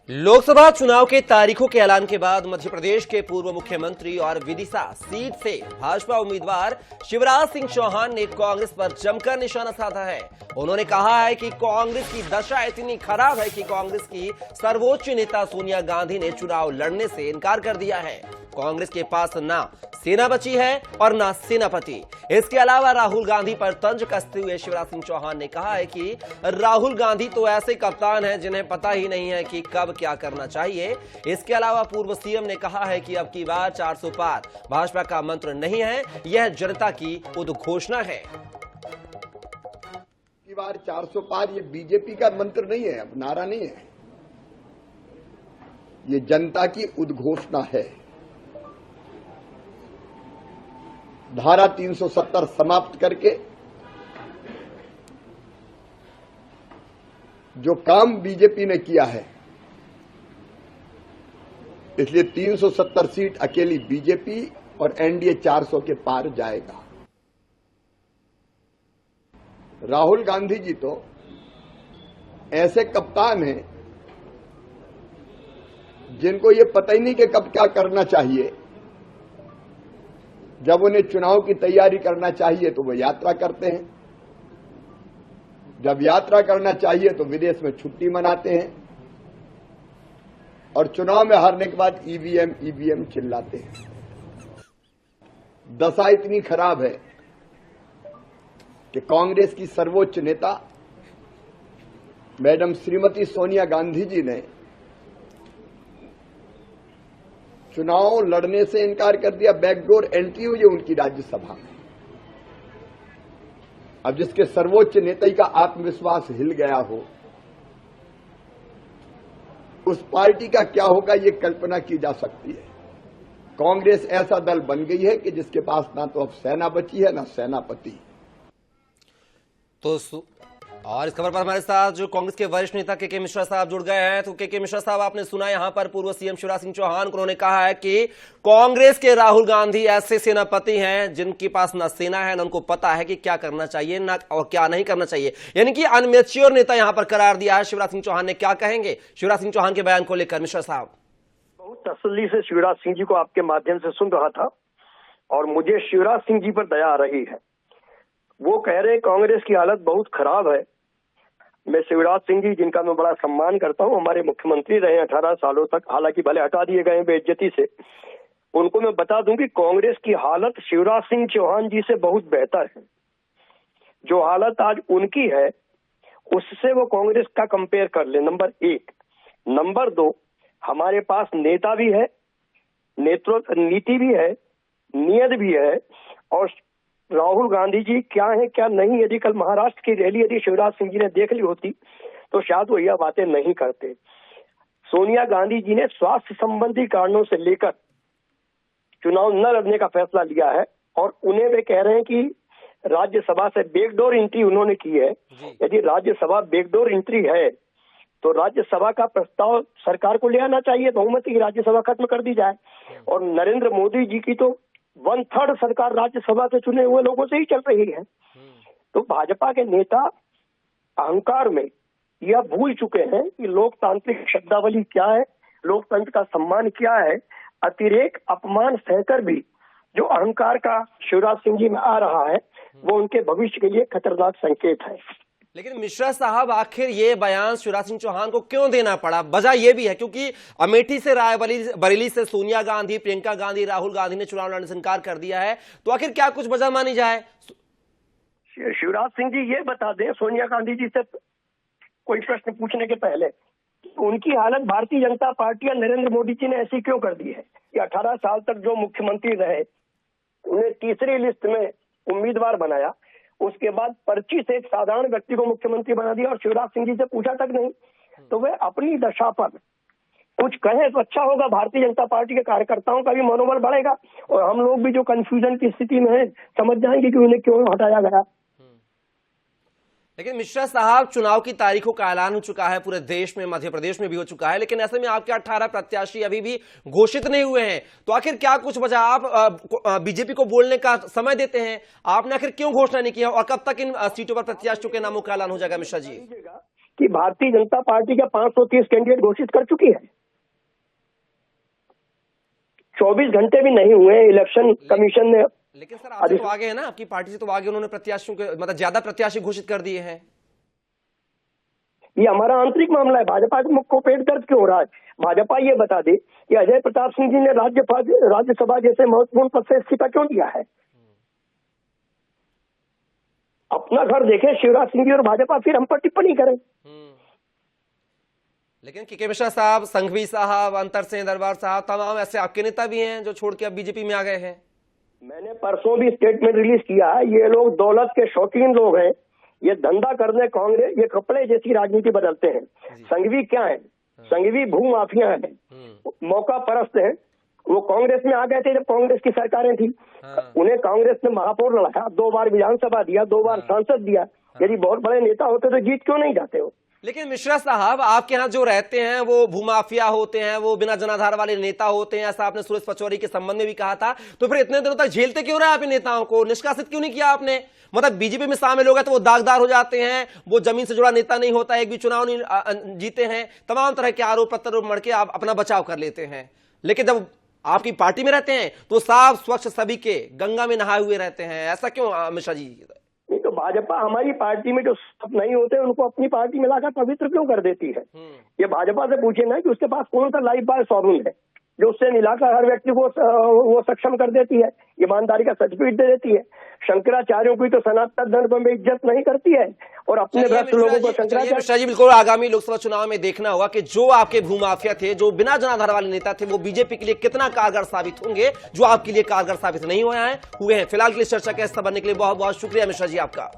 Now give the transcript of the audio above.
लोकसभा चुनाव के तारीखों के ऐलान के बाद मध्य प्रदेश के पूर्व मुख्यमंत्री और विदिशा सीट से भाजपा उम्मीदवार शिवराज सिंह चौहान ने कांग्रेस पर जमकर निशाना साधा है। उन्होंने कहा है कि कांग्रेस की दशा इतनी खराब है कि कांग्रेस की सर्वोच्च नेता सोनिया गांधी ने चुनाव लड़ने से इनकार कर दिया है। कांग्रेस के पास ना सेना बची है और ना सेनापति। इसके अलावा राहुल गांधी पर तंज कसते हुए शिवराज सिंह चौहान ने कहा है कि राहुल गांधी तो ऐसे कप्तान हैं जिन्हें पता ही नहीं है कि कब क्या करना चाहिए। इसके अलावा पूर्व सीएम ने कहा है कि अब की बार 400 पार भाजपा का मंत्र नहीं है, यह जनता की उद्घोषणा है। की बार 400 पार ये बीजेपी का मंत्र नहीं है, अब नारा नहीं है, ये जनता की उद्घोषणा है। धारा 370 समाप्त करके जो काम बीजेपी ने किया है, इसलिए 370 सीट अकेली बीजेपी और एनडीए 400 के पार जाएगा। राहुल गांधी जी तो ऐसे कप्तान हैं जिनको ये पता ही नहीं कि कब क्या करना चाहिए। जब उन्हें चुनाव की तैयारी करना चाहिए तो वो यात्रा करते हैं, जब यात्रा करना चाहिए तो विदेश में छुट्टी मनाते हैं और चुनाव में हारने के बाद ईवीएम चिल्लाते हैं। दशा इतनी खराब है कि कांग्रेस की सर्वोच्च नेता मैडम श्रीमती सोनिया गांधी जी ने चुनाव लड़ने से इनकार कर दिया। बैकडोर एंट्री हुई है उनकी राज्यसभा में। अब जिसके सर्वोच्च नेता का आत्मविश्वास हिल गया हो, उस पार्टी का क्या होगा ये कल्पना की जा सकती है। कांग्रेस ऐसा दल बन गई है कि जिसके पास ना तो अब सेना बची है ना सेनापति। तो और इस खबर पर हमारे साथ जो कांग्रेस के वरिष्ठ नेता के मिश्रा साहब जुड़ गए हैं। तो के मिश्रा साहब, आपने सुना यहां पर पूर्व सीएम शिवराज सिंह चौहान को, उन्होंने कहा है कि कांग्रेस के राहुल गांधी ऐसे सेनापति हैं जिनके पास ना सेना है ना उनको पता है कि क्या करना चाहिए ना और क्या नहीं करना चाहिए, यानी कि अनमेच्योर नेता यहां पर करार दिया है शिवराज सिंह चौहान ने। क्या कहेंगे शिवराज सिंह चौहान के बयान को लेकर मिश्रा साहब? बहुत तसल्ली से शिवराज सिंह जी को आपके माध्यम से सुन रहा था और मुझे शिवराज सिंह जी पर दया आ रही है। वो कह रहे कांग्रेस की हालत बहुत खराब है। मैं शिवराज सिंह जी, जिनका मैं बड़ा सम्मान करता हूं, हमारे मुख्यमंत्री रहे 18 सालों तक, हालांकि भले हटा दिए गए बेइज्जती से, उनको मैं बता दूं कि कांग्रेस की हालत शिवराज सिंह चौहान जी से बहुत बेहतर है। जो हालत आज उनकी है उससे वो कांग्रेस का कंपेयर कर ले, नंबर 1। नंबर 2, हमारे पास नेता भी है, नेतृत्व नीति भी है, नियत भी है। और राहुल गांधी जी क्या है क्या नहीं, यदि कल महाराष्ट्र की रैली यदि शिवराज सिंह जी ने देख ली होती तो शायद वो यह बातें नहीं करते। सोनिया गांधी जी ने स्वास्थ्य संबंधी कारणों से लेकर चुनाव न लड़ने का फैसला लिया है और उन्हें वे कह रहे हैं कि राज्यसभा से बैकडोर एंट्री उन्होंने की है। यदि राज्यसभा बैकडोर एंट्री है तो राज्यसभा का प्रस्ताव सरकार को ले आना चाहिए, बहुमत की राज्यसभा खत्म कर दी जाए। और नरेंद्र मोदी जी की तो 1/3 सरकार राज्यसभा के चुने हुए लोगों से ही चल रही है। तो भाजपा के नेता अहंकार में यह भूल चुके हैं कि लोकतांत्रिक शब्दावली क्या है, लोकतंत्र का सम्मान क्या है। अतिरेक अपमान सहकर भी जो अहंकार का शिवराज सिंह जी में आ रहा है वो उनके भविष्य के लिए खतरनाक संकेत है। लेकिन मिश्रा साहब, आखिर ये बयान शिवराज सिंह चौहान को क्यों देना पड़ा? वजह यह भी है क्योंकि अमेठी से रायबरेली से सोनिया गांधी, प्रियंका गांधी, राहुल गांधी ने चुनाव लड़ने से इनकार कर दिया है। तो आखिर क्या कुछ वजह मानी जाए? शिवराज सिंह जी ये बता दें सोनिया गांधी जी से कोई प्रश्न पूछने के पहले, उनकी हालत भारतीय जनता पार्टी या नरेंद्र मोदी जी ने ऐसी क्यों कर दी है कि 18 साल तक जो मुख्यमंत्री रहे उन्हें तीसरी लिस्ट में उम्मीदवार बनाया, उसके बाद पर्ची से एक साधारण व्यक्ति को मुख्यमंत्री बना दिया और शिवराज सिंह जी से पूछा तक नहीं। तो वे अपनी दशा पर कुछ कहें तो अच्छा होगा, भारतीय जनता पार्टी के कार्यकर्ताओं का भी मनोबल बढ़ेगा और हम लोग भी जो कंफ्यूजन की स्थिति में हैं समझ जाएंगे कि उन्हें क्यों हटाया गया। लेकिन मिश्रा साहब, चुनाव की तारीखों का ऐलान हो चुका है पूरे देश में, मध्य प्रदेश में भी हो चुका है, लेकिन ऐसे में आपके 18 प्रत्याशी अभी भी घोषित नहीं हुए हैं। तो आखिर क्या कुछ वजह? आप बीजेपी को बोलने का समय देते हैं, आपने आखिर क्यों घोषणा नहीं किया और कब तक इन सीटों पर प्रत्याशियों के नामों का ऐलान हो जाएगा? मिश्रा जी, कि भारतीय जनता पार्टी का 530 कैंडिडेट घोषित कर चुकी है। 24 घंटे भी नहीं हुए इलेक्शन कमीशन ने। लेकिन सर आपसे तो आगे है ना, आपकी पार्टी से तो आगे उन्होंने प्रत्याशियों के मतलब ज्यादा प्रत्याशी घोषित कर दिए हैं। ये हमारा आंतरिक मामला है, भाजपा को पेट दर्द क्यों हो रहा है? भाजपा ये बता दे कि अजय प्रताप सिंह जी ने राज्यसभा जैसे महत्वपूर्ण पद से इस्तीफा क्यों दिया है? अपना घर देखे शिवराज सिंह जी और भाजपा, फिर हम पर टिप्पणी करें। लेकिन के मिश्रा साहब, संघवी साहब, अंतर सिंह दरबार साहब, तमाम ऐसे आपके नेता भी हैं जो छोड़ के अब बीजेपी में आ गए हैं। मैंने परसों भी स्टेटमेंट रिलीज किया है, ये लोग दौलत के शौकीन लोग हैं, ये धंधा करने कांग्रेस, ये कपड़े जैसी राजनीति बदलते हैं। संघवी क्या है? संघवी भूमाफिया है, मौका परस्त है। वो कांग्रेस में आ गए थे जब कांग्रेस की सरकारें थी। उन्हें कांग्रेस ने महापौर लड़ाया, 2 बार विधानसभा दिया, 2 बार सांसद दिया। यदि बहुत बड़े नेता होते तो जीत क्यों नहीं जाते हो? लेकिन मिश्रा साहब, आपके यहाँ जो रहते हैं वो भूमाफिया होते हैं, वो बिना जनाधार वाले नेता होते हैं, ऐसा आपने सुरेश पचौरी के संबंध में भी कहा था। तो फिर इतने दिनों तक झेलते क्यों रहे आप इन नेताओं को? निष्कासित क्यों नहीं किया आपने? मतलब बीजेपी में शामिल हो गए तो वो दागदार हो जाते हैं, वो जमीन से जुड़ा नेता नहीं होता, एक भी चुनाव नहीं जीते हैं, तमाम तरह के आरोप प्रत्यारोप मढ़ के आप अपना बचाव कर लेते हैं। लेकिन जब आपकी पार्टी में रहते हैं तो साफ स्वच्छ सभी के गंगा में नहाए हुए रहते हैं, ऐसा क्यों मिश्रा जी? नहीं तो भाजपा हमारी पार्टी में जो सब नहीं होते उनको अपनी पार्टी में लाकर पवित्र क्यों कर देती है? ये भाजपा से पूछे ना कि उसके पास कौन सा लाइफ बॉय साबुन है जो उससे मिलाकर हर व्यक्ति को वो सक्षम कर देती है, ईमानदारी का सर्टिफिकेट दे देती है। शंकराचार्यों की तो सनातन धर्म में इज्जत नहीं करती है और अपने भ्रष्ट लोगों को शंकराचार्य जी। बिल्कुल आगामी लोकसभा चुनाव में देखना होगा कि जो आपके भूमाफिया थे, जो बिना जनाधार वाले नेता थे, वो बीजेपी के लिए कितना कारगर साबित होंगे, जो आपके लिए कारगर साबित नहीं हुए हैं। फिलहाल के लिए चर्चा के हिस्सा बनने के लिए बहुत बहुत शुक्रिया मिश्रा जी आपका।